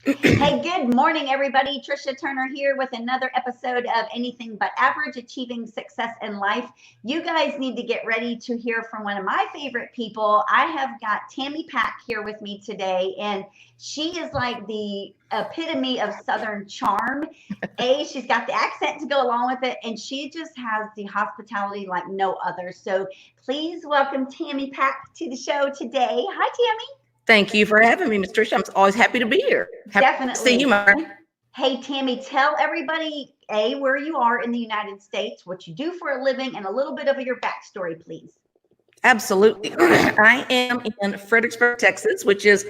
Hey, good morning, everybody. Trisha Turner here with another episode of Anything But Average, Achieving Success in Life. You guys need to get ready to hear from one of my favorite people. I have got Tammy Pack here with me today, and she is like the epitome of Southern charm. She's got the accent to go along with it, and she just has the hospitality like no other. So please welcome Tammy Pack to the show today. Hi, Tammy. Thank you for having me, Ms. Tricia. I'm always happy to be here. Happy to see you, my Definitely. friend. Hey, Tammy, tell everybody where you are in the United States, what you do for a living, and a little bit of your backstory, please. Absolutely. I am in Fredericksburg, Texas, which is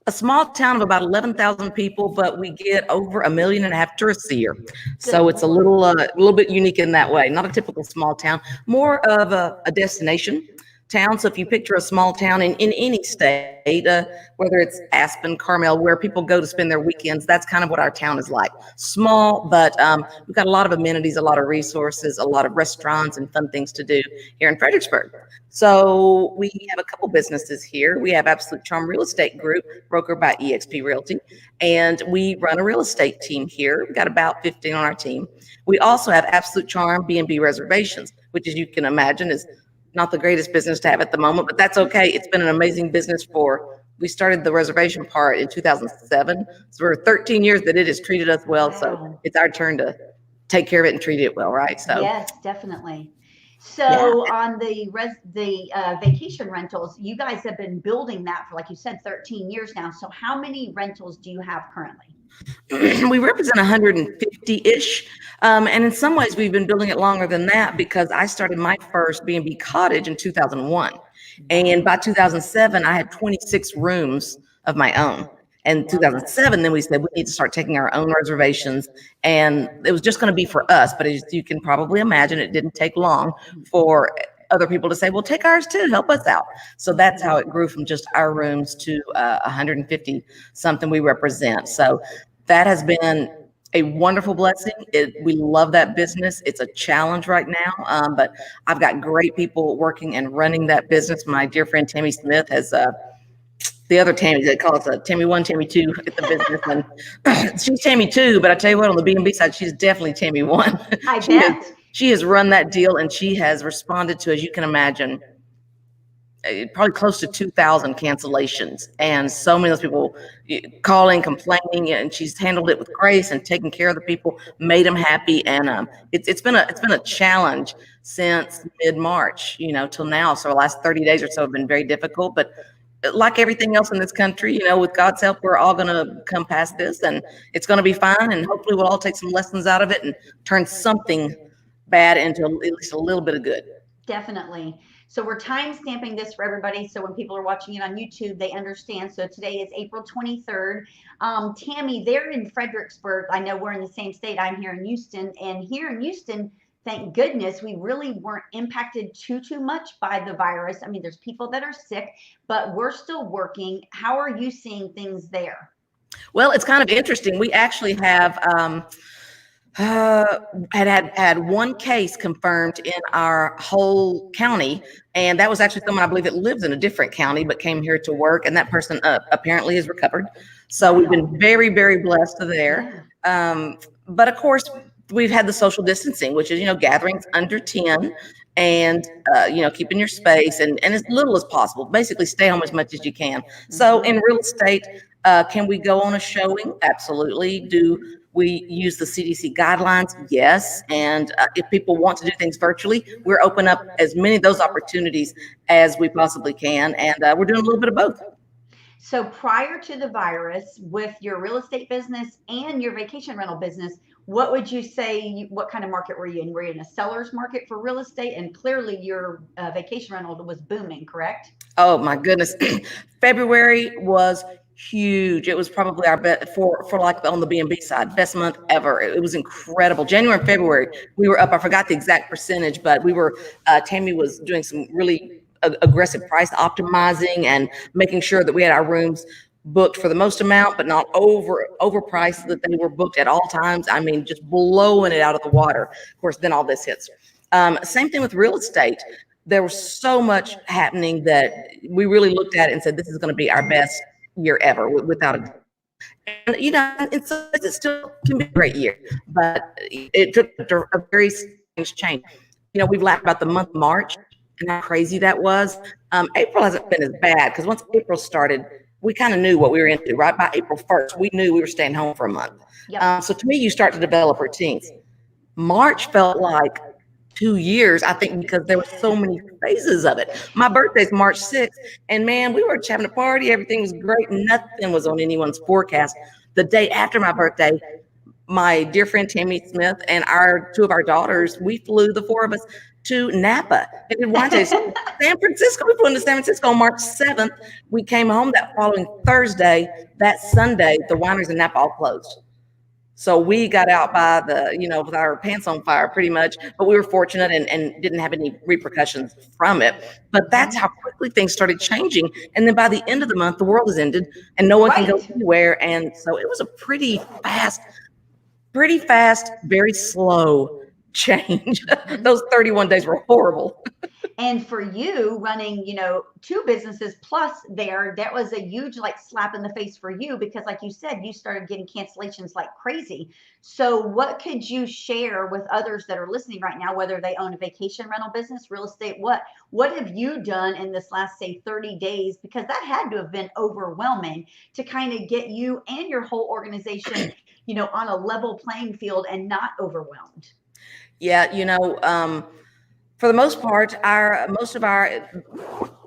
a small town of about 11,000 people, but we get over 1.5 million tourists a year. Good So it's a Lord. little bit unique in that way. Not a typical small town, more of a destination town. So if you picture a small town in any state, whether it's Aspen, Carmel, where people go to spend their weekends, that's kind of what our town is like. Small, but we've got a lot of amenities, a lot of resources, a lot of restaurants and fun things to do here in Fredericksburg. So we have a couple businesses here. We have Absolute Charm Real Estate Group, brokered by eXp Realty, and we run a real estate team here. We've got about 15 on our team. We also have Absolute Charm B&B Reservations, which, as you can imagine, is not the greatest business to have at the moment, but that's okay. It's been an amazing business we started the reservation part in 2007. So we're 13 years that it has treated us well. So Wow. it's our turn to take care of it and treat it well, right? So Yes, definitely. yeah. So on the vacation rentals, you guys have been building that for, like you said, 13 years now. So how many rentals do you have currently? We represent 150-ish. And in some ways, we've been building it longer than that because I started my first B&B cottage in 2001. And by 2007, I had 26 rooms of my own. And Love that. 2007, then we said we need to start taking our own reservations. And it was just going to be for us. But as you can probably imagine, it didn't take long for other people to say, well, take ours too, help us out. So that's how it grew from just our rooms to 150 something we represent. So that has been a wonderful blessing. We love that business. It's a challenge right now, but I've got great people working and running that business. My dear friend Tammy Smith has the other Tammy, they call it the Tammy 1, Tammy 2 at the business. And she's Tammy 2, but I tell you what, on the B&B side, she's definitely Tammy 1. I she has bet. she has run that deal, and she has responded to, as you can imagine, probably close to 2,000 cancellations, and so many of those people calling, complaining, and she's handled it with grace and taking care of the people, made them happy, and it's been a challenge since mid-March, till now. So the last 30 days or so have been very difficult, but like everything else in this country, with God's help, we're all going to come past this, and it's going to be fine, and hopefully we'll all take some lessons out of it and turn something bad into at least a little bit of good. Definitely. So we're time stamping this for everybody. So when people are watching it on YouTube, they understand. So today is April 23rd. Tammy, they're in Fredericksburg. I know we're in the same state. I'm here in Houston. And here in Houston, thank goodness, we really weren't impacted too much by the virus. I mean, there's people that are sick, but we're still working. How are you seeing things there? Well, it's kind of interesting. We actually have had one case confirmed in our whole county, and that was actually someone I believe that lives in a different county but came here to work, and that person apparently has recovered. So we've been very, very blessed there. But of course, we've had the social distancing, which is gatherings under 10, and keeping your space and as little as possible. Basically, stay home as much as you can. So in real estate, can we go on a showing? Absolutely. Do we use the CDC guidelines? Yes. And if people want to do things virtually, we're open up as many of those opportunities as we possibly can. And we're doing a little bit of both. So prior to the virus, with your real estate business and your vacation rental business, what would you say, what kind of market were you in? Were you in a seller's market for real estate? And clearly your vacation rental was booming, correct? Oh my goodness. February was huge. It was probably our best for like on the B&B side, best month ever. It was incredible. January and February, we were up. I forgot the exact percentage, but we were, Tammy was doing some really aggressive price optimizing and making sure that we had our rooms booked for the most amount, but not overpriced, that they were booked at all times. I mean, just blowing it out of the water. Of course, then all this hits. Same thing with real estate. There was so much happening that we really looked at it and said, this is going to be our best year ever, without a doubt. And, in some ways it still can be a great year, but it took a very strange change. We've laughed about the month of March and how crazy that was. April hasn't been as bad because once April started, we kind of knew what we were into, right? By April 1st, we knew we were staying home for a month. Yep. So to me, you start to develop routines. March felt like 2 years, I think, because there were so many phases of it. My birthday's March 6th, and man, we were having a party. Everything was great. Nothing was on anyone's forecast. The day after my birthday, my dear friend Tammy Smith and two of our daughters, we flew, the four of us, to Napa. And did wine tasting. San Francisco. We flew into San Francisco on March 7th. We came home that following Thursday. That Sunday, the wineries in Napa all closed. So we got out by with our pants on fire pretty much, but we were fortunate and didn't have any repercussions from it. But that's how quickly things started changing. And then by the end of the month, the world has ended and no one can go anywhere. And so it was a pretty fast, very slow change. Those 31 days were horrible. And for you running, two businesses plus that was a huge slap in the face for you because like you said, you started getting cancellations like crazy. So what could you share with others that are listening right now, whether they own a vacation rental business, real estate, what have you done in this last, say, 30 days? Because that had to have been overwhelming to kind of get you and your whole organization, on a level playing field and not overwhelmed. Yeah. For the most part,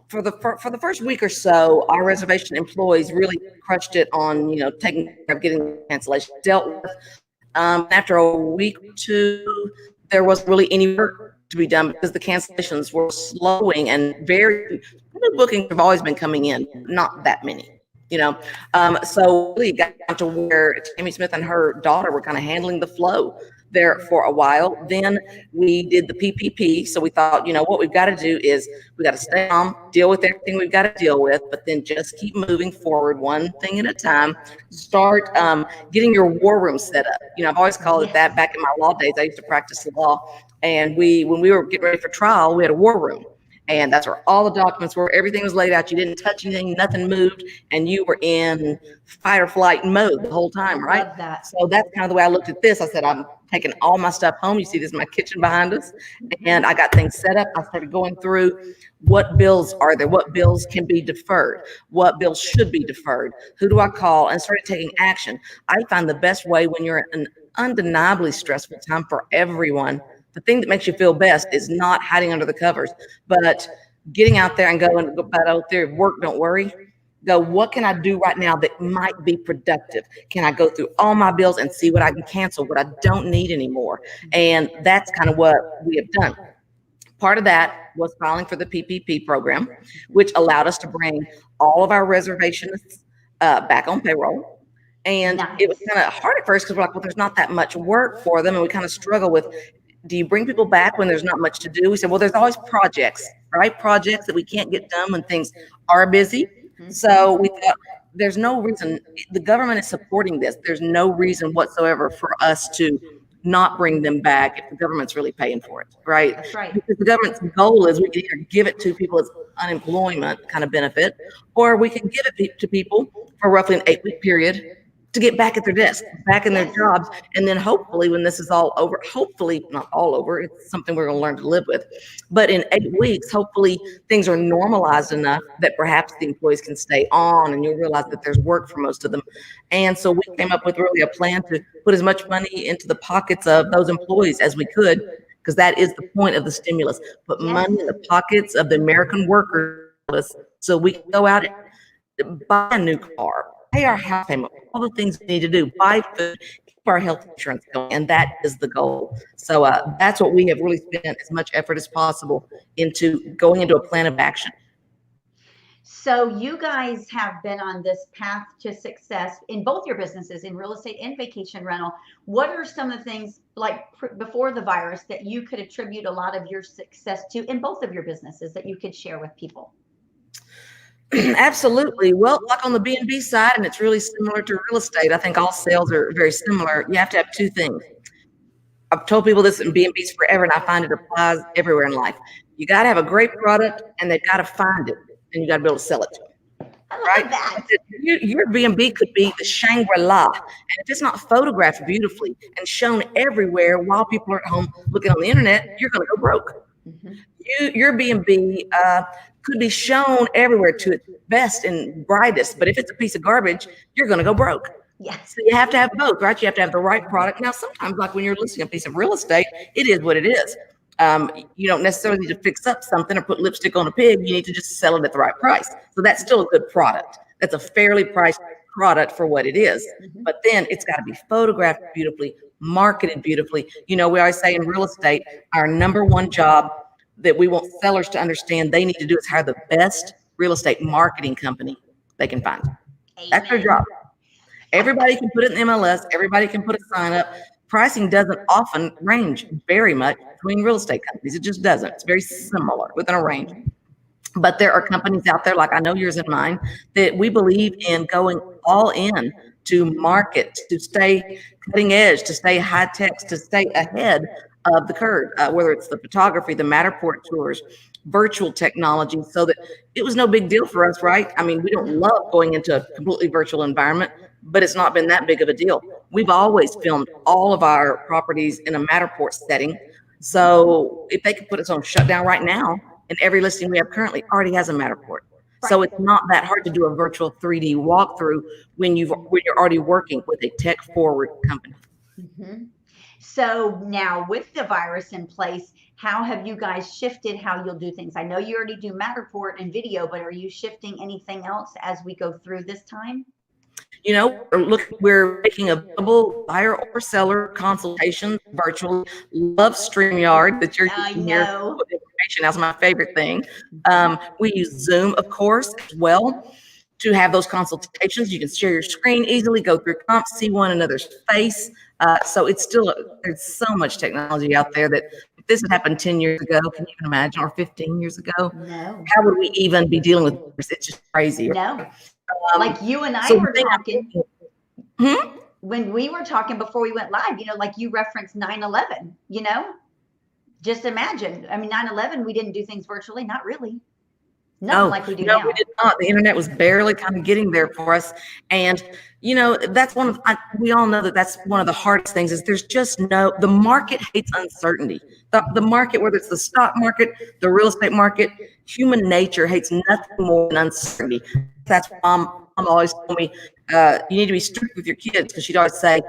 for the first week or so, our reservation employees really crushed it on, taking care of getting cancellation dealt with. After a week or two, there wasn't really any work to be done because the cancellations were slowing and the bookings have always been coming in, not that many. So really got down to where Tammy Smith and her daughter were kind of handling the flow there for a while. Then we did the PPP. So we thought, what we've got to do is we got to stay on, deal with everything we've got to deal with, but then just keep moving forward one thing at a time. Start getting your war room set up. I've always called it that. Back in my law days, I used to practice law. And when we were getting ready for trial, we had a war room. And that's where all the documents were. Everything was laid out. You didn't touch anything. Nothing moved. And you were in fight or flight mode the whole time, right? Love that. So that's kind of the way I looked at this. I said, I'm taking all my stuff home. You see this is my kitchen behind us. And I got things set up. I started going through what bills are there? What bills can be deferred? What bills should be deferred? Who do I call? And started taking action. I find the best way when you're in an undeniably stressful time for everyone. The thing that makes you feel best is not hiding under the covers, but getting out there and going, but out there, work, don't worry. Go, what can I do right now that might be productive? Can I go through all my bills and see what I can cancel, what I don't need anymore? And that's kind of what we have done. Part of that was filing for the PPP program, which allowed us to bring all of our reservationists back on payroll. And it was kind of hard at first because we're like, well, there's not that much work for them. And we kind of struggle with, do you bring people back when there's not much to do? We said, well, there's always projects, right? Projects that we can't get done when things are busy. So we thought there's no reason, the government is supporting this. There's no reason whatsoever for us to not bring them back if the government's really paying for it, right? That's right. Because the government's goal is we can either give it to people as unemployment kind of benefit, or we can give it to people for roughly an 8-week period to get back at their desk, back in their jobs. And then hopefully when this is all over, hopefully not all over, it's something we're going to learn to live with. But in 8 weeks, hopefully things are normalized enough that perhaps the employees can stay on and you'll realize that there's work for most of them. And so we came up with really a plan to put as much money into the pockets of those employees as we could, because that is the point of the stimulus. Put money in the pockets of the American workers so we can go out and buy a new car, pay our house payment, all the things we need to do, buy food, keep our health insurance going, and that is the goal. So that's what we have really spent as much effort as possible into going into a plan of action. So you guys have been on this path to success in both your businesses, in real estate and vacation rental. What are some of the things like before the virus that you could attribute a lot of your success to in both of your businesses that you could share with people? Absolutely. Well, like on the B&B side, and it's really similar to real estate. I think all sales are very similar. You have to have two things. I've told people this in B&Bs forever, and I find it applies everywhere in life. You got to have a great product, and they've got to find it, and you got to be able to sell it to them. I right? love that. Your B&B could be the Shangri-La. And if it's not photographed beautifully and shown everywhere while people are at home looking on the internet, you're going to go broke. Mhm. Your B&B could be shown everywhere to its best and brightest, but if it's a piece of garbage, you're going to go broke. Yes. So you have to have both, right? You have to have the right product. Now, sometimes, like when you're listing a piece of real estate, it is what it is. You don't necessarily need to fix up something or put lipstick on a pig. You need to just sell it at the right price. So that's still a good product. That's a fairly priced product for what it is. Mhm. But then it's got to be photographed beautifully, marketed beautifully. We always say in real estate, our number one job that we want sellers to understand they need to do is hire the best real estate marketing company they can find. That's their job. Everybody can put it in MLS. Everybody can put a sign up. Pricing doesn't often range very much between real estate companies. It just doesn't. It's very similar within a range. But there are companies out there, like I know yours and mine, that we believe in going all in to market, to stay cutting edge, to stay high tech, to stay ahead of the curve, whether it's the photography, the Matterport tours, virtual technology, so that it was no big deal for us, right? I mean, we don't love going into a completely virtual environment, but it's not been that big of a deal. We've always filmed all of our properties in a Matterport setting. So if they could put us on shutdown right now, and every listing we have currently already has a Matterport. So it's not that hard to do a virtual 3D walkthrough when you're already working with a tech forward company. Mhm. So now with the virus in place, how have you guys shifted how you'll do things? I know you already do Matterport and video, but are you shifting anything else as we go through this time? We're making available buyer or seller consultations virtually. Love StreamYard that you're I using here. know. Information, that's my favorite thing. We use Zoom, of course, as well to have those consultations. You can share your screen easily, go through comps, see one another's face. So it's still, there's so much technology out there that if this had happened 10 years ago, can you even imagine, or 15 years ago, No. how would we even be dealing with this? It's just crazy. No. Like you and I So the were thing I'm talking thinking- when we were talking before we went live, like you referenced 9/11, just imagine. I mean, 9/11, we didn't do things virtually, not really. Nothing like we do now. No, we did not. The internet was barely kind of getting there for us. And, that's we all know that that's one of the hardest things is the market hates uncertainty. The market, whether it's the stock market, the real estate market, human nature hates nothing more than uncertainty. That's why mom always told me, you need to be strict with your kids, because she'd always say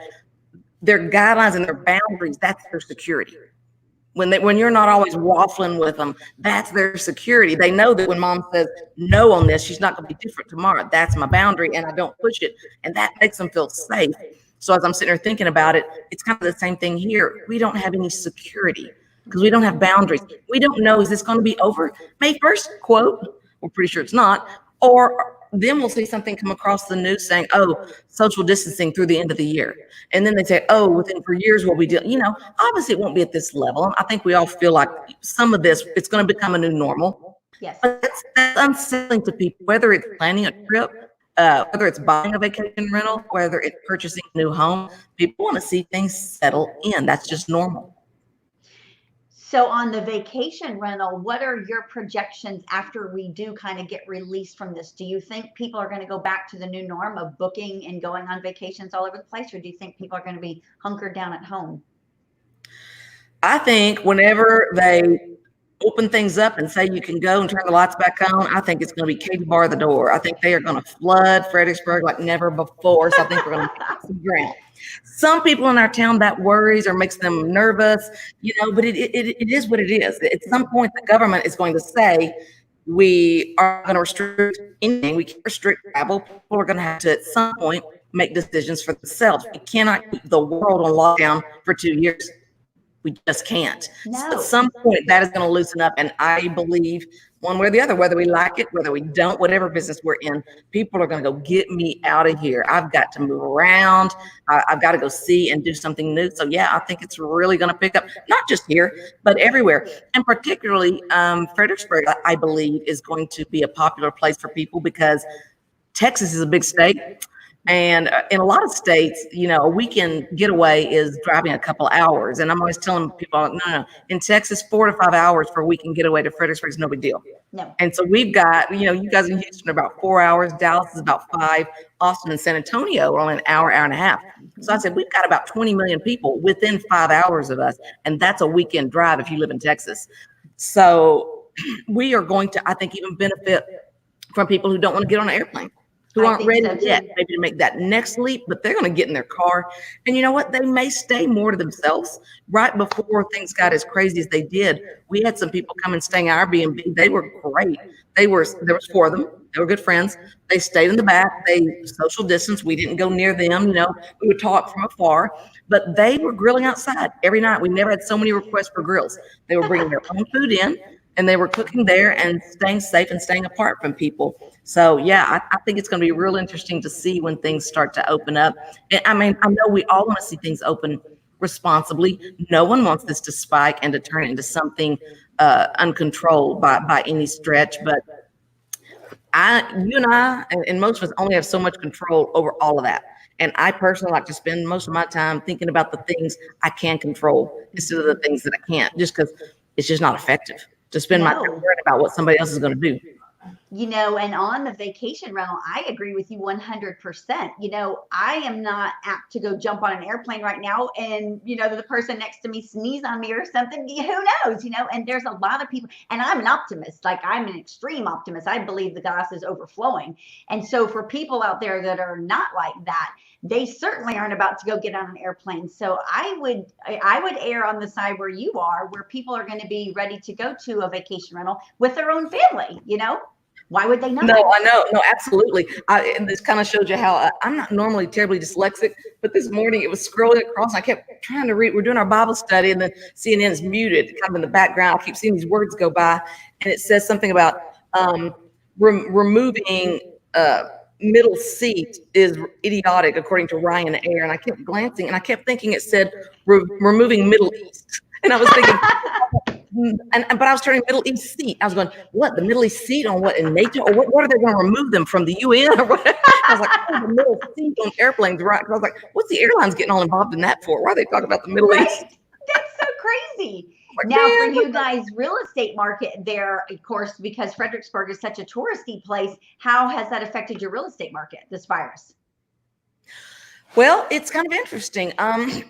their guidelines and their boundaries, that's their security. When you're not always waffling with them, that's their security. They know that when mom says no on this, she's not going to be different tomorrow. That's my boundary, and I don't push it, and that makes them feel safe. So as I'm sitting here thinking about it, it's kind of the same thing here. We don't have any security because we don't have boundaries. We don't know, is this going to be over May 1st? Quote, we're pretty sure it's not. Or then we'll see something come across the news saying, oh, social distancing through the end of the year. And then they say, oh, for years we'll be doing, obviously it won't be at this level. I think we all feel like some of this, it's going to become a new normal. Yes. But that's unsettling to people, whether it's planning a trip, whether it's buying a vacation rental, whether it's purchasing a new home. People want to see things settle in. That's just normal. So on the vacation rental, what are your projections after we do kind of get released from this? Do you think people are going to go back to the new norm of booking and going on vacations all over the place? Or do you think people are going to be hunkered down at home? I think whenever they open things up and say you can go and turn the lights back on, I think it's going to be Katie bar the door. I think they are going to flood Fredericksburg like never before. So I think we're going to hit some ground. Some people in our town, that worries or makes them nervous, but it is what it is. At some point, the government is going to say, we are going to restrict anything. We can't restrict travel. People are going to have to, at some point, make decisions for themselves. We cannot keep the world on lockdown for 2 years. We just can't. No. So at some point, that is going to loosen up. And I believe one way or the other, whether we like it, whether we don't, whatever business we're in, people are going to go, get me out of here. I've got to move around. I've got to go see and do something new. So yeah, I think it's really going to pick up, not just here, but everywhere. And particularly Fredericksburg, I believe, is going to be a popular place for people because Texas is a big state. And in a lot of states, a weekend getaway is driving a couple hours. And I'm always telling people, no. In Texas, 4 to 5 hours for a weekend getaway to Fredericksburg is no big deal. No. And so we've got, you guys in Houston are about 4 hours. Dallas is about 5. Austin and San Antonio are only an hour, hour and a half. So I said, we've got about 20 million people within 5 hours of us. And that's a weekend drive if you live in Texas. So we are going to, I think, even benefit from people who don't want to get on an airplane, who aren't ready yet maybe to make that next leap, but they're going to get in their car. And you know what? They may stay more to themselves. Right before things got as crazy as they did, we had some people come and staying at our B&B. They were great. There was 4 of them. They were good friends. They stayed in the back. They social distance. We didn't go near them. We would talk from afar, but they were grilling outside every night. We never had so many requests for grills. They were bringing their own food in, and they were cooking there and staying safe and staying apart from people. So yeah, I think it's going to be real interesting to see when things start to open up. And I mean, I know we all want to see things open responsibly. No one wants this to spike and to turn into something uncontrolled by any stretch. But you and I, and most of us only have so much control over all of that. And I personally like to spend most of my time thinking about the things I can control instead of the things that I can't, just because it's just not effective to spend my time worrying about what somebody else is going to do. And on the vacation rental, I agree with you 100%. I am not apt to go jump on an airplane right now and, the person next to me sneeze on me or something. Who knows, and there's a lot of people, and I'm an optimist. Like, I'm an extreme optimist. I believe the glass is overflowing. And so for people out there that are not like that, they certainly aren't about to go get on an airplane. So I would err on the side where you are, where people are going to be ready to go to a vacation rental with their own family, Why would they not? No, I know. No, absolutely. And this kind of shows you how I'm not normally terribly dyslexic, but this morning it was scrolling across. And I kept trying to read. We're doing our Bible study, and then CNN is muted, kind of in the background. I keep seeing these words go by, and it says something about removing middle seat is idiotic, according to Ryan Ayer. And I kept glancing, and I kept thinking it said removing Middle East, and I was thinking. But I was turning Middle East seat. I was going, what, the Middle East seat on what, in NATO? Or what are they going to remove them from, the UN? Or what? I was like, the middle seat on airplanes, right? I was like, what's the airlines getting all involved in that for? Why are they talking about the Middle East? That's so crazy. Now, for you guys, real estate market there, of course, because Fredericksburg is such a touristy place, how has that affected your real estate market, this virus? Well, it's kind of interesting.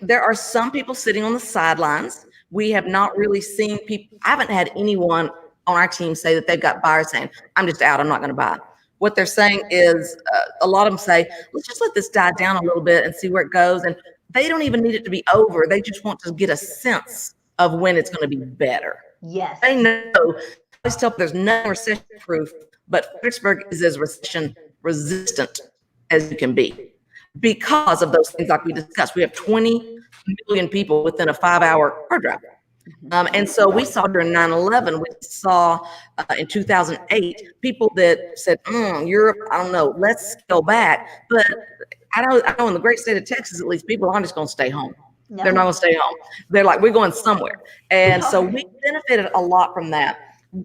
There are some people sitting on the sidelines. We have not really seen people. I haven't had anyone on our team say that they've got buyers saying, I'm just out, I'm not going to buy. What they're saying is a lot of them say, let's just let this die down a little bit and see where it goes. And they don't even need it to be over. They just want to get a sense of when it's going to be better. Yes. They know. I always tell them there's no recession proof, but Fredericksburg is as recession resistant as you can be because of those things like we discussed. We have 20 million people within a 5-hour car drive. And so we saw during 9/11, we saw in 2008, people that said, Europe, I don't know, let's go back. But I know in the great state of Texas, at least, people aren't just going to stay home. No. They're not going to stay home. They're like, we're going somewhere. And so we benefited a lot from that.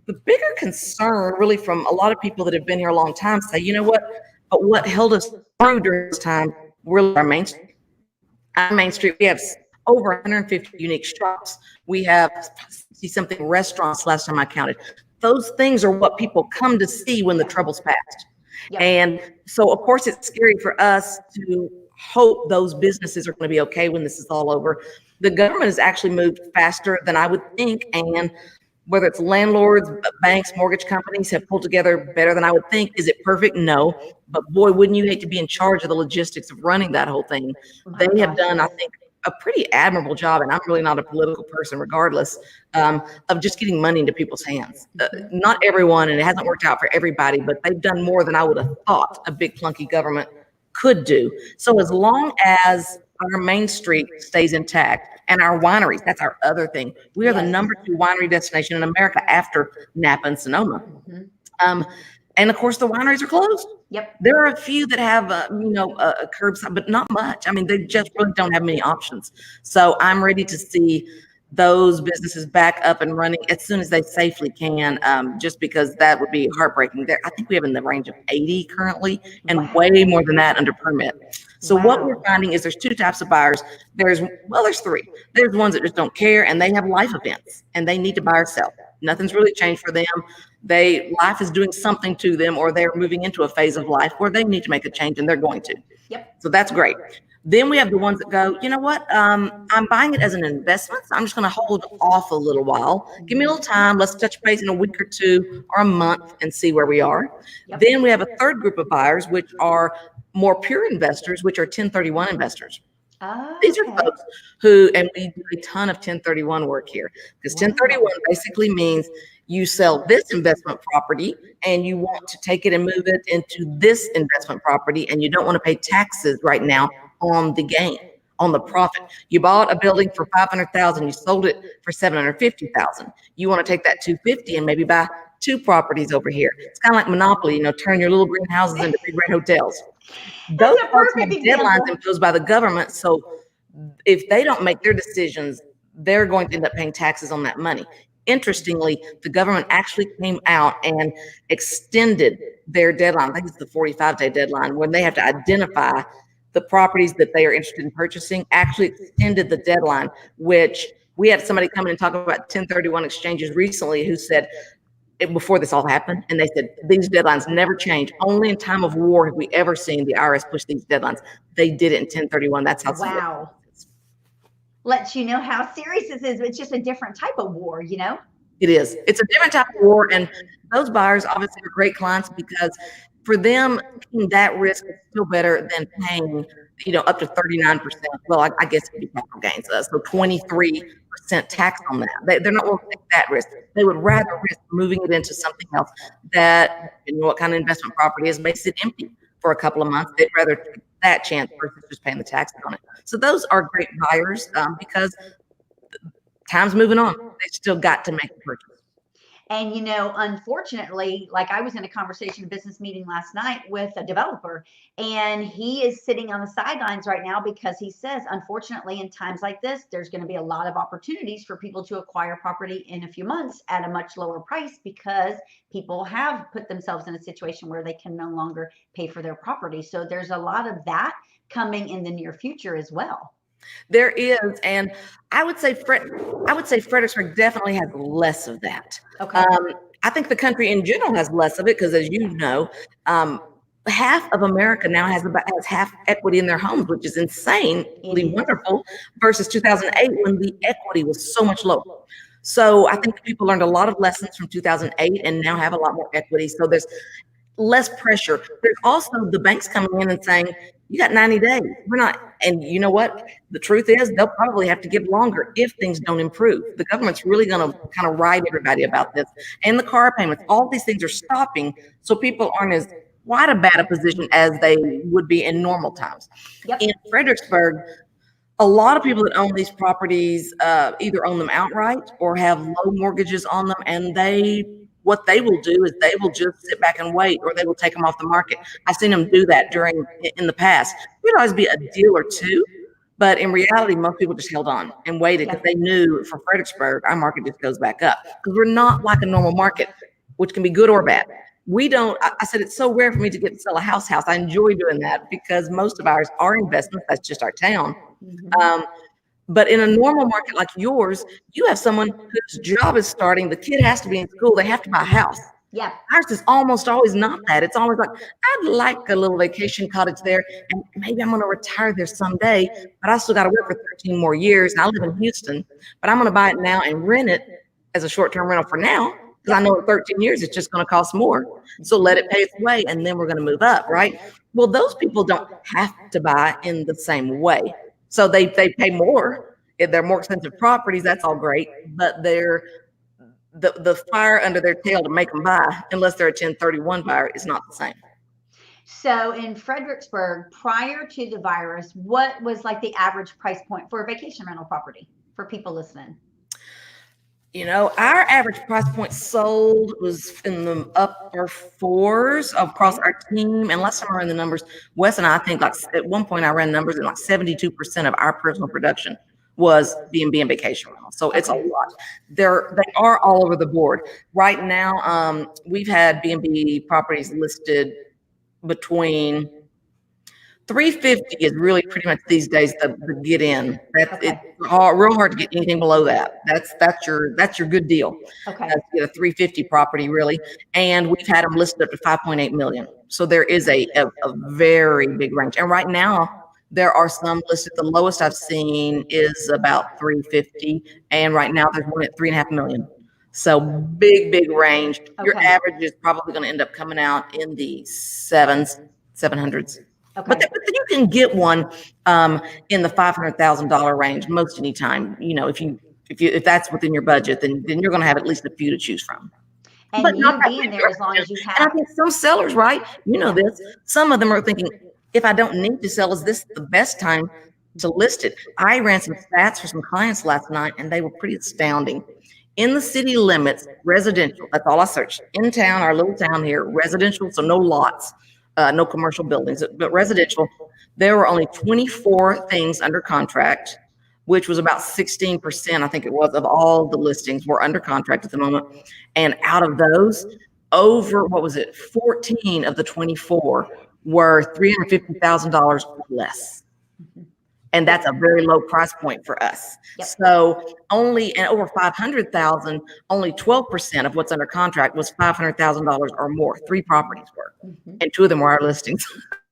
The bigger concern really from a lot of people that have been here a long time say, you know what, but what held us through during this time, really our Main Street. On Main Street, we have over 150 unique shops. We have 60-something restaurants last time I counted. Those things are what people come to see when the trouble's passed. Yep. And so, of course, it's scary for us to hope those businesses are going to be okay when this is all over. The government has actually moved faster than I would think, and whether it's landlords, banks, mortgage companies have pulled together better than I would think. Is it perfect? No. But boy, wouldn't you hate to be in charge of the logistics of running that whole thing? They have done, I think, a pretty admirable job, and I'm really not a political person regardless, of just getting money into people's hands. Not everyone, and it hasn't worked out for everybody, but they've done more than I would have thought a big clunky government could do. So as long as our Main Street stays intact, and our wineries, that's our other thing. We are the #2 winery destination in America after Napa and Sonoma. And of course, the wineries are closed. Yep. There are a few that have, a curbside, but not much. I mean, they just really don't have many options. So I'm ready to see those businesses back up and running as soon as they safely can, just because that would be heartbreaking. There, I think we have in the range of 80 currently, and Wow. way more than that under permit. So what we're Wow. finding is there's two types of buyers. There's three. There's ones that just don't care, and they have life events, and they need to buy or sell. Nothing's really changed for them. Life is doing something to them, or they're moving into a phase of life where they need to make a change, and they're going to. Yep. So that's great. Then we have the ones that go, you know what? I'm buying it as an investment. So I'm just going to hold off a little while. Give me a little time. Let's touch base in a week or two or a month and see where we are. Yep. Then we have a third group of buyers, which are more pure investors, which are 1031 investors. Oh, These are okay. folks who, and we do a ton of 1031 work here, because 1031 basically means you sell this investment property and you want to take it and move it into this investment property, and you don't want to pay taxes right now on the gain, on the profit. You bought a building for 500,000, you sold it for 750,000. You want to take that 250 and maybe buy two properties over here. It's kind of like Monopoly, turn your little greenhouses into big red hotels. Those That's a folks have perfect deadlines example. imposed by the government, so if they don't make their decisions, they're going to end up paying taxes on that money. Interestingly, the government actually came out and extended their deadline. I think it's the 45-day deadline, when they have to identify the properties that they are interested in purchasing. Actually extended the deadline, which we had somebody come in and talk about 1031 exchanges recently who said, before this all happened, and they said these deadlines never change. Only in time of war have we ever seen the IRS push these deadlines. They did it in 1031. That's how serious Wow. it is. Lets you know how serious this is. It's just a different type of war, It is. It's a different type of war, and those buyers obviously are great clients, because for them, taking that risk is still better than paying, up to 39%. Well, I guess it'd be capital gains, so 23% tax on that. They're not willing to take that risk. They would rather risk moving it into something else that, what kind of investment property is, makes it empty for a couple of months. They'd rather take that chance versus just paying the taxes on it. So those are great buyers, because time's moving on. They still got to make the purchase. And unfortunately, like I was in a conversation, a business meeting last night with a developer, and he is sitting on the sidelines right now because he says, unfortunately, in times like this, there's going to be a lot of opportunities for people to acquire property in a few months at a much lower price, because people have put themselves in a situation where they can no longer pay for their property. So there's a lot of that coming in the near future as well. There is, and I would say Fredericksburg definitely has less of that. Okay. I think the country in general has less of it, because, as you know, half of America now has half equity in their homes, which is insanely wonderful, versus 2008, when the equity was so much lower. So I think people learned a lot of lessons from 2008 and now have a lot more equity. So there's less pressure. There's also the banks coming in and saying, you got 90 days. We're not, and you know what? The truth is, they'll probably have to give longer if things don't improve. The government's really going to kind of ride everybody about this. And the car payments, all these things are stopping, so people aren't as quite a bad a position as they would be in normal times. Yep. In Fredericksburg, a lot of people that own these properties either own them outright or have low mortgages on them, and what they will do is they will just sit back and wait, or they will take them off the market. I've seen them do that in the past. There'd always be a deal or two, but in reality, most people just held on and waited, because they knew for Fredericksburg, our market just goes back up, because we're not like a normal market, which can be good or bad. We don't, I said, it's so rare for me to get to sell a house. I enjoy doing that, because most of ours are investments. That's just our town. But in a normal market like yours, you have someone whose job is starting, the kid has to be in school, they have to buy a house. Yeah. Ours is almost always not that. It's always like, I'd like a little vacation cottage there, and maybe I'm going to retire there someday, but I still got to work for 13 more years, and I live in Houston, but I'm going to buy it now and rent it as a short-term rental for now, because I know in 13 years it's just going to cost more. So let it pay its way, and then we're going to move up, right? Well, those people don't have to buy in the same way. So they pay more. If they're more expensive properties, that's all great, but they're the fire under their tail to make them buy, unless they're a 1031 buyer, is not the same. So in Fredericksburg, prior to the virus, what was like the average price point for a vacation rental property for people listening? Our average price point sold was in the upper fours across our team. And last time I ran the numbers, Wes and I think, like, at one point I ran numbers, and like 72% of our personal production was B&B and vacation rental. So it's a lot. They are all over the board. Right now, we've had B&B properties listed between 350 is really pretty much these days the get in. It's real hard to get anything below that. That's your good deal. Okay. To get a 350 property really, and we've had them listed up to 5.8 million. So there is a very big range. And right now there are some listed. The lowest I've seen is about 350, and right now there's one at 3.5 million. So big range. Your average is probably going to end up coming out in the 700s. Okay. But you can get one in the $500,000 range most anytime. You know, if that's within your budget, then you're going to have at least a few to choose from. And but you being there as long as you have. And I think some sellers, right? You know this. Some of them are thinking, if I don't need to sell, is this the best time to list it? I ran some stats for some clients last night, and they were pretty astounding. In the city limits, residential, that's all I searched. In town, our little town here, residential, so no lots. No commercial buildings, but residential, there were only 24 things under contract, which was about 16%, I think it was, of all the listings were under contract at the moment. And out of those, over, 14 of the 24 were $350,000 or less. And that's a very low price point for us. Yep. So and over 500,000, only 12% of what's under contract was $500,000 or more. 3 properties were, and 2 of them were our listings.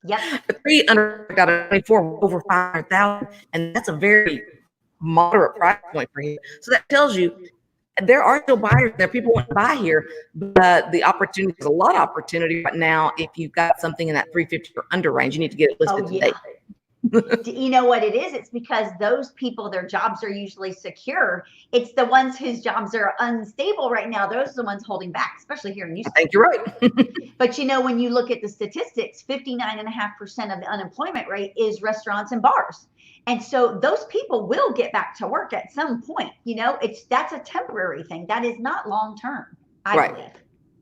Yep. The 3 under got a 24 over 500,000, and that's a very moderate price point for here. So that tells you there are still buyers there. People want to buy here, but the opportunity, there's a lot of opportunity right now. If you've got something in that 350 or under range, you need to get it listed today. You know what it is? It's because those people, their jobs are usually secure. It's the ones whose jobs are unstable right now. Those are the ones holding back, especially here in Houston. I think you're right. But you know, when you look at the statistics, 59.5% of the unemployment rate is restaurants and bars. And so those people will get back to work at some point. You know, that's a temporary thing. That is not long term, I believe.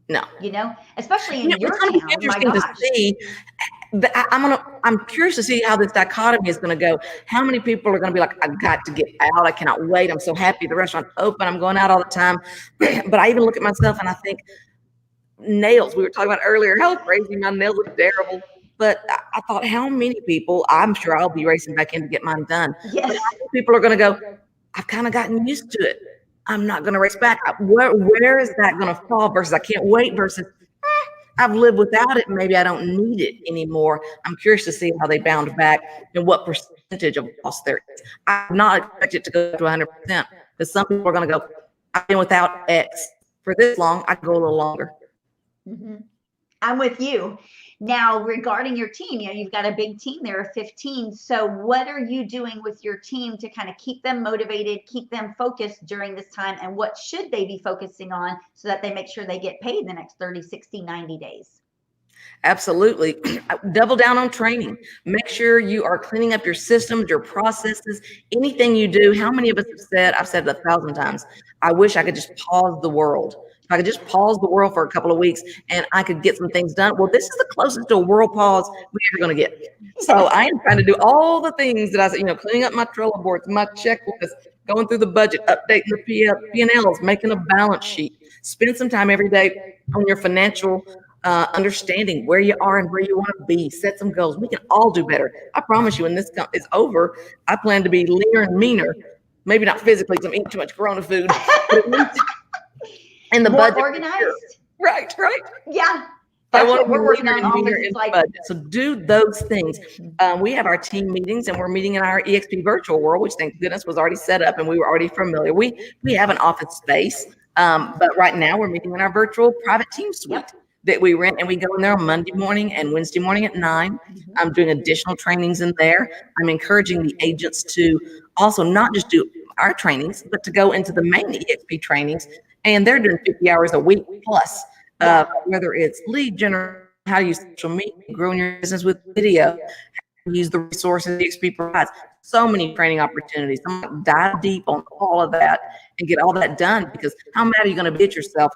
No. You know, especially in your town. It's interesting to see. I'm curious to see how this dichotomy is going to go. How many people are going to be like, I got to get out. I cannot wait. I'm so happy the restaurant's open. I'm going out all the time. But I even look at myself and I think nails. We were talking about earlier how crazy my nails look terrible. But I thought, how many people? I'm sure I'll be racing back in to get mine done. Yes. But how many people are going to go, I've kind of gotten used to it. I'm not going to race back. Where is that going to fall versus I can't wait versus I've lived without it. Maybe I don't need it anymore. I'm curious to see how they bounce back and what percentage of loss there is. I would not expect it to go to 100% because some people are going to go, I've been without X for this long. I can go a little longer. I'm with you. Now, regarding your team, you know, you've got a big team there of 15. So what are you doing with your team to kind of keep them motivated, keep them focused during this time? And what should they be focusing on so that they make sure they get paid the next 30, 60, 90 days? Absolutely. Double down on training. Make sure you are cleaning up your systems, your processes, anything you do. How many of us have said, I've said it 1,000 times, I wish I could just pause the world. If I could just pause the world for a couple of weeks and I could get some things done. Well, this is the closest to a world pause we're ever going to get. So I am trying to do all the things that I said, you know, cleaning up my Trello boards, my checklist, going through the budget, updating the P&Ls, making a balance sheet. Spend some time every day on your financial understanding where you are and where you want to be. Set some goals. We can all do better. I promise you, when this is over, I plan to be leaner and meaner. Maybe not physically because I'm eating too much Corona food, but at least in the more budget. organized. Right. Yeah. I That's want what to we're working on. budget. So do those things. We have our team meetings and we're meeting in our EXP virtual world, which thank goodness was already set up and we were already familiar. We have an office space, but right now we're meeting in our virtual private team suite that we rent, and we go in there on Monday morning and Wednesday morning at 9. I'm doing additional trainings in there. I'm encouraging the agents to also not just do our trainings, but to go into the main EXP trainings, and they're doing 50 hours a week plus. Whether it's lead generation, how to use social media, growing your business with video, how to use the resources EXP provides. So many training opportunities. I'm going to dive deep on all of that and get all that done, because how mad are you going to be at yourself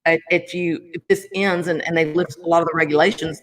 if this ends and they lift a lot of the regulations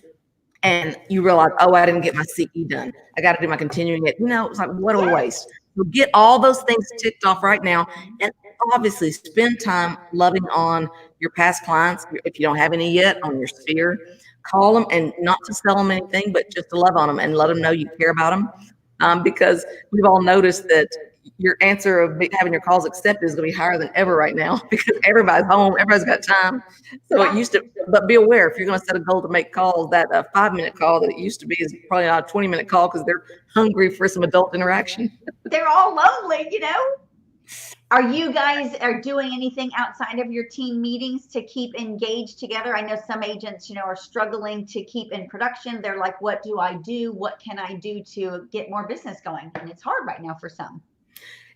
and you realize, oh, I didn't get my CE done. I got to do my continuing it. You know, it's like, what a waste. So get all those things ticked off right now. And obviously spend time loving on your past clients. If you don't have any yet on your sphere, call them, and not to sell them anything, but just to love on them and let them know you care about them. Because we've all noticed that your answer of having your calls accepted is going to be higher than ever right now because everybody's home, everybody's got time. So it used to, but be aware if you're going to set a goal to make calls, that a 5-minute call that it used to be is probably not a 20-minute call because they're hungry for some adult interaction. They're all lonely, you know. Are you guys doing anything outside of your team meetings to keep engaged together? I know some agents, you know, are struggling to keep in production. They're like, what do I do? What can I do to get more business going? And it's hard right now for some.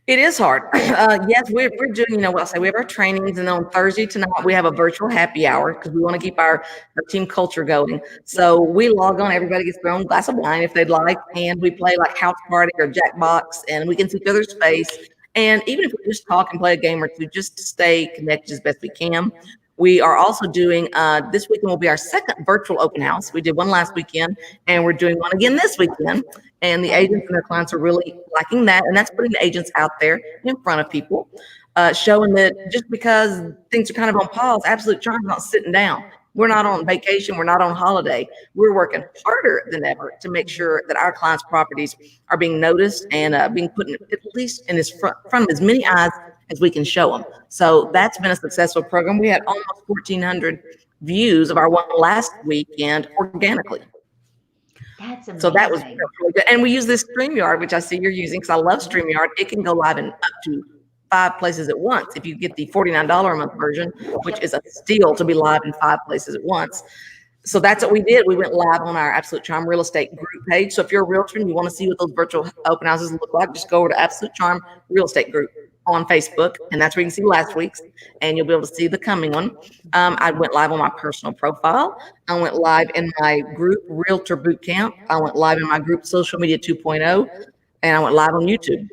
It is hard. Yes, we're doing, you know, I'll say we have our trainings, and then on Thursday tonight, we have a virtual happy hour because we want to keep our team culture going. So we log on, everybody gets their own glass of wine if they'd like, and we play like house party or Jackbox, and we can see each other's face. And even if we just talk and play a game or two, just to stay connected as best we can. We are also doing, this weekend will be our second virtual open house. We did one last weekend, and we're doing one again this weekend. And the agents and their clients are really liking that. And that's putting the agents out there in front of people, showing that just because things are kind of on pause, Absolute Charm's not sitting down. We're not on vacation. We're not on holiday. We're working harder than ever to make sure that our clients' properties are being noticed and being put in, at least in his front of as many eyes as we can show them. So that's been a successful program. We had almost 1,400 views of our one last weekend organically. That's amazing. So that was really good. And we use this StreamYard, which I see you're using because I love StreamYard. It can go live in up to 5 places at once if you get the $49 a month version, which is a steal to be live in 5 places at once. So that's what we did. We went live on our Absolute Charm Real Estate group page. So if you're a realtor and you want to see what those virtual open houses look like, just go over to Absolute Charm Real Estate group on Facebook, and that's where you can see last week's, and you'll be able to see the coming one. I went live on my personal profile. I went live in my group Realtor Bootcamp. I went live in my group Social Media 2.0, and I went live on YouTube.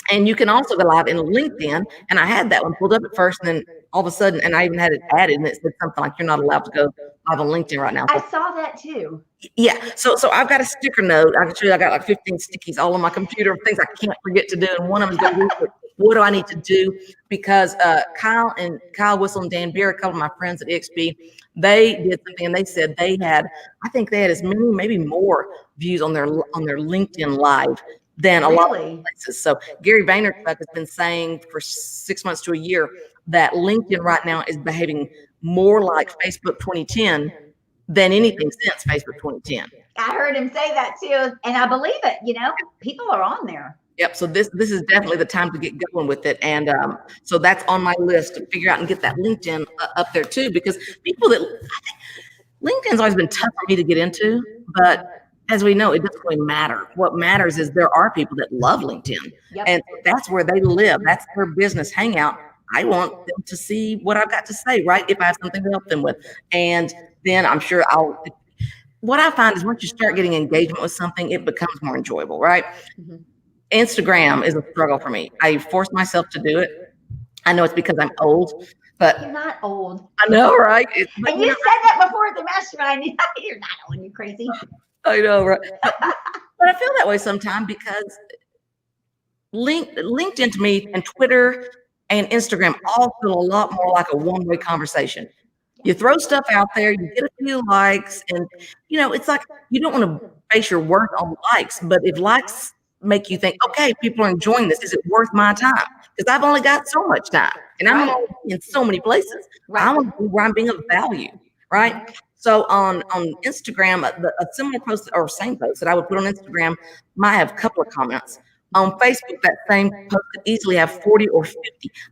And you can also go live in LinkedIn. And I had that one pulled up at first, and then all of a sudden, and I even had it added, and it said something like, you're not allowed to go live on LinkedIn right now. I saw that too. Yeah. So I've got a sticker note. I can show you, I got like 15 stickies all on my computer, things I can't forget to do. And one of them is going to be, what do I need to do? Because Kyle Whistle and Dan Beer, a couple of my friends at EXP, they did something, and they said they had, I think they had as many, maybe more views on their LinkedIn live than a lot of places. So Gary Vaynerchuk has been saying for 6 months to a year that LinkedIn right now is behaving more like Facebook 2010 than anything since Facebook 2010. I heard him say that too, and I believe it. You know, people are on there. Yep. So this is definitely the time to get going with it. And so that's on my list to figure out and get that LinkedIn up there too, because people that, LinkedIn's always been tough for me to get into, but as we know, it doesn't really matter. What matters is there are people that love LinkedIn, and that's where they live. That's their business hangout. I want them to see what I've got to say, right? If I have something to help them with. And then I'm sure what I find is once you start getting engagement with something, it becomes more enjoyable, right? Mm-hmm. Instagram is a struggle for me. I force myself to do it. I know it's because I'm old, but you're not old. I know, right? And you said that before at the mastermind. You're not old, you crazy. I know, right? But I feel that way sometimes because LinkedIn to me and Twitter and Instagram all feel a lot more like a one-way conversation. You throw stuff out there, you get a few likes, and you know, it's like you don't want to base your worth on likes, but if likes make you think, okay, people are enjoying this, is it worth my time? Because I've only got so much time, and I'm only in so many places. I want to be where I'm being of value, right? So on Instagram, a similar post or same post that I would put on Instagram might have a couple of comments. On Facebook, that same post could easily have 40 or 50.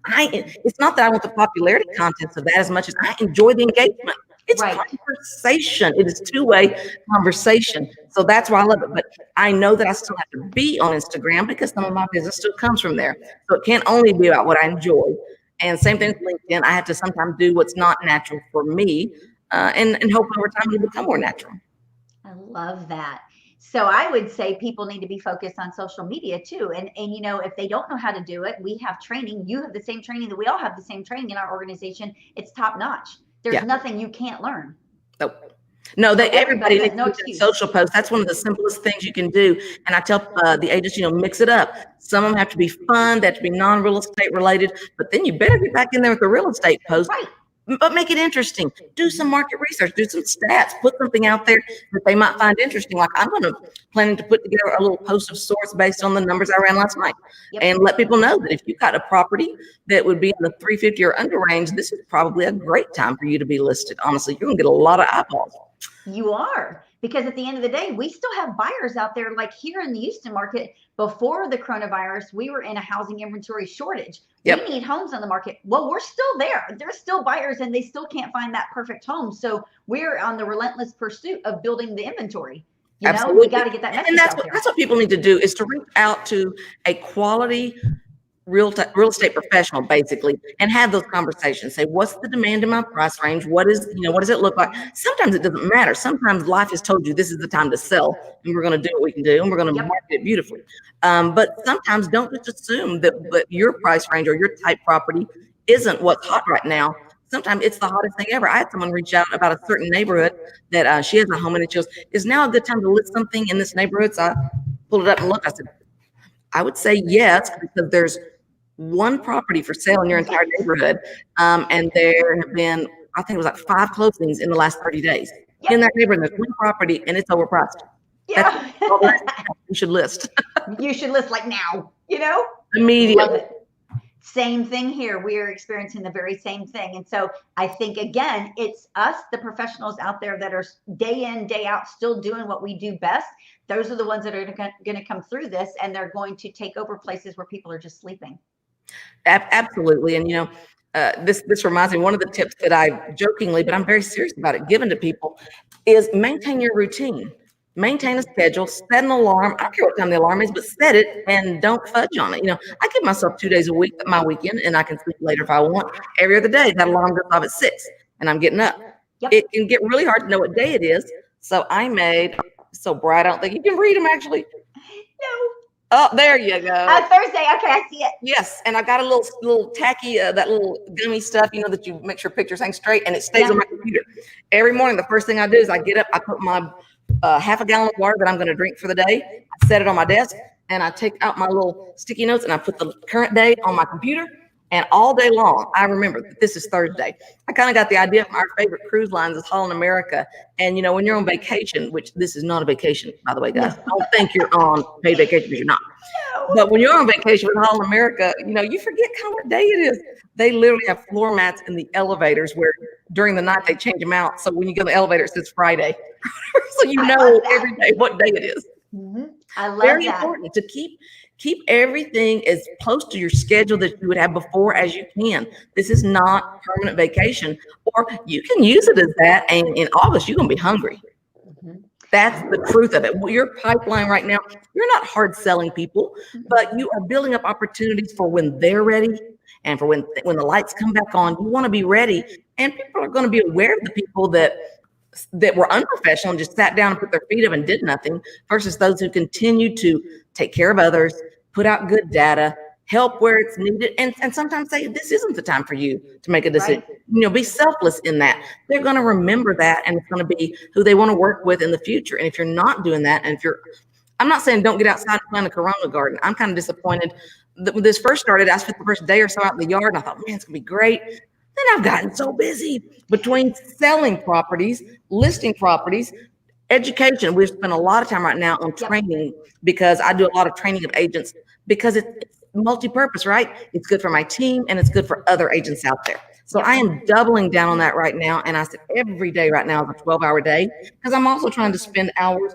It's not that I want the popularity contents of that as much as I enjoy the engagement. It's conversation. It is two-way conversation. So that's why I love it. But I know that I still have to be on Instagram because some of my business still comes from there. So it can't only be about what I enjoy. And same thing with LinkedIn. I have to sometimes do what's not natural for me. And hope over time it'll become more natural. I love that. So I would say people need to be focused on social media too. And you know, if they don't know how to do it, we have training. You have the same training that we all have the same training in our organization. It's top notch. There's nothing you can't learn. Nope. No, So that everybody everybody has needs no to do that excuse. social post. That's one of the simplest things you can do. And I tell the agents, mix it up. Some of them have to be fun, they have to be non-real estate related, but then you better get back in there with the real estate post. Right. But make it interesting. Do some market research, do some stats, put something out there that they might find interesting. Like I'm planning to put together a little post of sorts based on the numbers I ran last night, Yep. and let people know that if you've got a property that would be in the 350 or under range, this is probably a great time for you to be listed. Honestly, you're gonna get a lot of eyeballs. You are, because at the end of the day, we still have buyers out there. Like here in the Houston market, before the coronavirus, we were in a housing inventory shortage. Yep. We need homes on the market. Well, we're still there. There's still buyers and they still can't find that perfect home. So we're on the relentless pursuit of building the inventory. Absolutely. We got to get that message And out there. That's what people need to do, is to reach out to a quality real estate professional, basically, and have those conversations. Say, what's the demand in my price range? What does it look like? Sometimes it doesn't matter. Sometimes life has told you this is the time to sell, and we're going to do what we can do, and we're going to Yep. market it beautifully. But sometimes don't just assume that your price range or your type property isn't what's hot right now. Sometimes it's the hottest thing ever. I had someone reach out about a certain neighborhood that she has a home in, and she goes, "Is now a good time to list something in this neighborhood?" So I pulled it up and looked. I said, I would say yes, because there's one property for sale in your entire neighborhood. And there have been, I think it was like 5 closings in the last 30 days. Yep. In that neighborhood, there's one property and it's overpriced. Yeah. You should list. You should list like now, Immediately. Love it. Same thing here. We are experiencing the very same thing. And so I think, again, it's us, the professionals out there that are day in, day out, still doing what we do best. Those are the ones that are going to come through this, and they're going to take over places where people are just sleeping. Absolutely. And, this reminds me, one of the tips that I jokingly, but I'm very serious about it, given to people is maintain your routine. Maintain a schedule, set an alarm. I don't care what time the alarm is, but set it and don't fudge on it. I give myself 2 days a week, my weekend, and I can sleep later if I want. Every other day, that alarm goes off at 6 and I'm getting up. Yep. It can get really hard to know what day it is. So I made, so bright, I don't think you can read them actually. No. Oh, there you go. Thursday. Okay, I see it. Yes, and I got a little tacky, that little gummy stuff, that you make sure pictures hang straight, and it stays on my computer. Every morning, the first thing I do is I get up, I put my half a gallon of water that I'm going to drink for the day, I set it on my desk, and I take out my little sticky notes and I put the current day on my computer. And all day long, I remember that this is Thursday. I kind of got the idea from our favorite cruise lines is Holland America. And, when you're on vacation, which this is not a vacation, by the way, guys, don't think you're on paid vacation because you're not. But when you're on vacation with Holland America, you forget kind of what day it is. They literally have floor mats in the elevators where during the night they change them out. So when you go in the elevator, it says Friday. So every day what day it is. Mm-hmm. I love Very that. important to keep everything as close to your schedule that you would have before as you can. This is not permanent vacation, or you can use it as that. And in August, you're going to be hungry. Mm-hmm. That's the truth of it. Your pipeline right now, you're not hard selling people, but you are building up opportunities for when they're ready and for when the lights come back on. You want to be ready, and people are going to be aware of the people that were unprofessional and just sat down and put their feet up and did nothing, versus those who continue to take care of others, put out good data, help where it's needed, and sometimes say, this isn't the time for you to make a decision. Right. Be selfless in that. They're going to remember that, and it's going to be who they want to work with in the future. And if you're not doing that, and I'm not saying don't get outside and plant a Corona garden. I'm kind of disappointed that when this first started, I spent the first day or so out in the yard, and I thought, man, it's going to be great. Then I've gotten so busy between selling properties, listing properties, education. We've spent a lot of time right now on training, because I do a lot of training of agents, because it's multi-purpose, right? It's good for my team and it's good for other agents out there. So I am doubling down on that right now. And I said every day right now is a 12-hour day, because I'm also trying to spend hours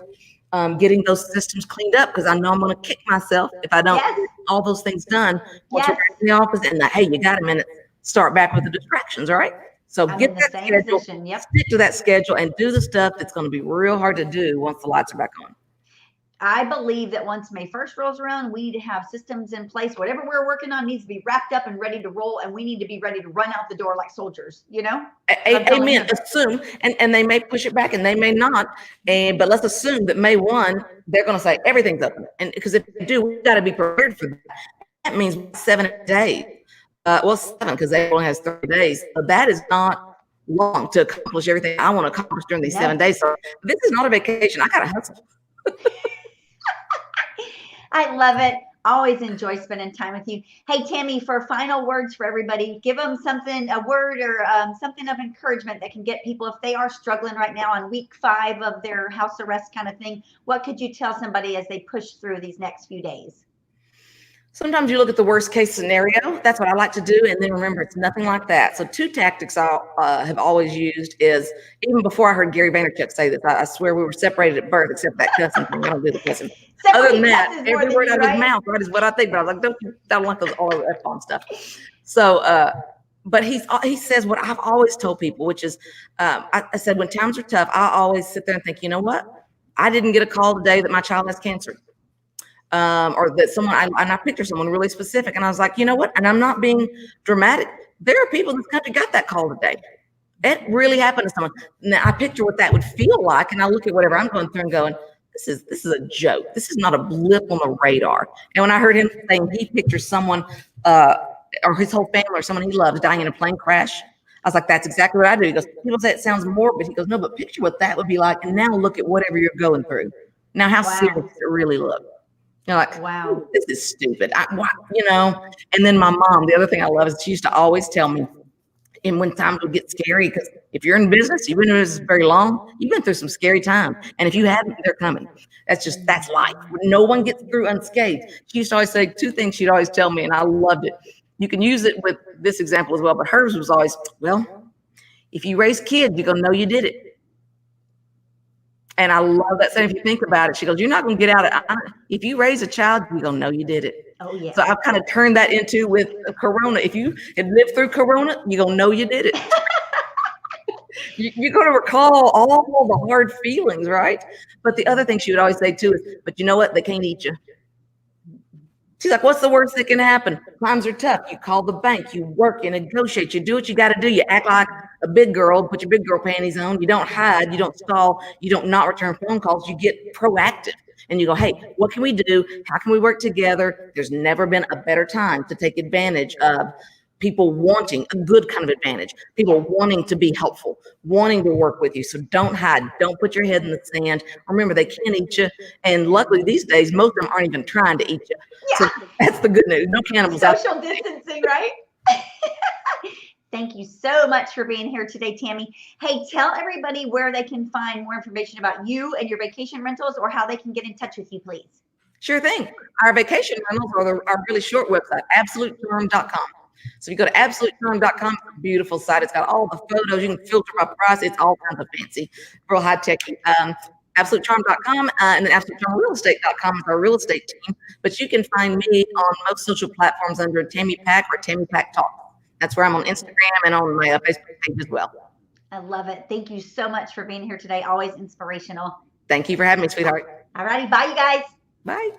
getting those systems cleaned up, because I know I'm going to kick myself if I don't get all those things done once we're in the office. And hey, you got a minute, start back with the distractions, all right? So get that schedule, stick to that schedule, and do the stuff that's going to be real hard to do once the lights are back on. I believe that once May 1st rolls around, we need to have systems in place. Whatever we're working on needs to be wrapped up and ready to roll, and we need to be ready to run out the door like soldiers, Amen. Assume, and they may push it back and they may not, but let's assume that May 1, they're going to say everything's open. And because if they do, we've got to be prepared for that. That means 7 days. 7, because they only has 30 days. So that is not long to accomplish everything I want to accomplish during these 7 days. So this is not a vacation. I got to hustle. I love it. Always enjoy spending time with you. Hey, Tammy, for final words for everybody, give them something, a word or something of encouragement that can get people, if they are struggling right now on week 5 of their house arrest kind of thing, what could you tell somebody as they push through these next few days? Sometimes you look at the worst case scenario. That's what I like to do. And then remember, it's nothing like that. So 2 tactics I have always used is, even before I heard Gary Vaynerchuk say this, I swear we were separated at birth, except that cussing thing. I don't do the cussing. Other than that, every word out of his mouth, right, is what I think. But I was like, don't want those F-bomb stuff. So, but he says what I've always told people, which is, I said, when times are tough, I always sit there and think, you know what? I didn't get a call today that my child has cancer. Or that someone, and I picture someone really specific, and I was like, you know what? And I'm not being dramatic. There are people in this country got that call today. It really happened to someone. Now I picture what that would feel like, and I look at whatever I'm going through and going, this is a joke. This is not a blip on the radar. And when I heard him saying he pictures someone, or his whole family or someone he loves dying in a plane crash, I was like, that's exactly what I do. He goes, people say it sounds morbid. He goes, no, but picture what that would be like, and now look at whatever you're going through. Now, how serious does it really look? You're like, wow, this is stupid. And then my mom, the other thing I love is she used to always tell me, and when times would get scary, because if you're in business, you've been in business very long, you've been through some scary times. And if you haven't, they're coming. That's life. No one gets through unscathed. She used to always say 2 things she'd always tell me, and I loved it. You can use it with this example as well, but hers was always, well, if you raise kids, you're going to know you did it. And I love that saying. If you think about it, she goes, you're not going to get out of it. If you raise a child, you're going to know you did it. Oh, yeah. So I've kind of turned that into with Corona. If you had lived through Corona, you're going to know you did it. You're going to recall all the hard feelings, right? But the other thing she would always say too is, but you know what? They can't eat you. She's like, what's the worst that can happen? Times are tough. You call the bank, you work, you negotiate, you do what you got to do. You act like a big girl, put your big girl panties on. You don't hide, you don't stall, you don't not return phone calls. You get proactive and you go, hey, what can we do? How can we work together? There's never been a better time to take advantage of people wanting a good kind of advantage, people wanting to be helpful, wanting to work with you. So don't hide. Don't put your head in the sand. Remember, they can't eat you. And luckily these days, most of them aren't even trying to eat you. Yeah. So that's the good news. No cannibals out. Social distancing, right? Thank you so much for being here today, Tammy. Hey, tell everybody where they can find more information about you and your vacation rentals, or how they can get in touch with you, please. Sure thing. Our vacation rentals are our really short website, absolutecharm.com. So if you go to absolutecharm.com, it's a beautiful site. It's got all the photos. You can filter by price. It's all kinds of fancy, real high tech. Absolutecharm.com and then absolutecharmrealestate.com is our real estate team. But you can find me on most social platforms under Tammy Pack or Tammy Pack Talk. That's where I'm on Instagram and on my Facebook page as well. I love it. Thank you so much for being here today. Always inspirational. Thank you for having me, sweetheart. All righty. Bye, you guys. Bye.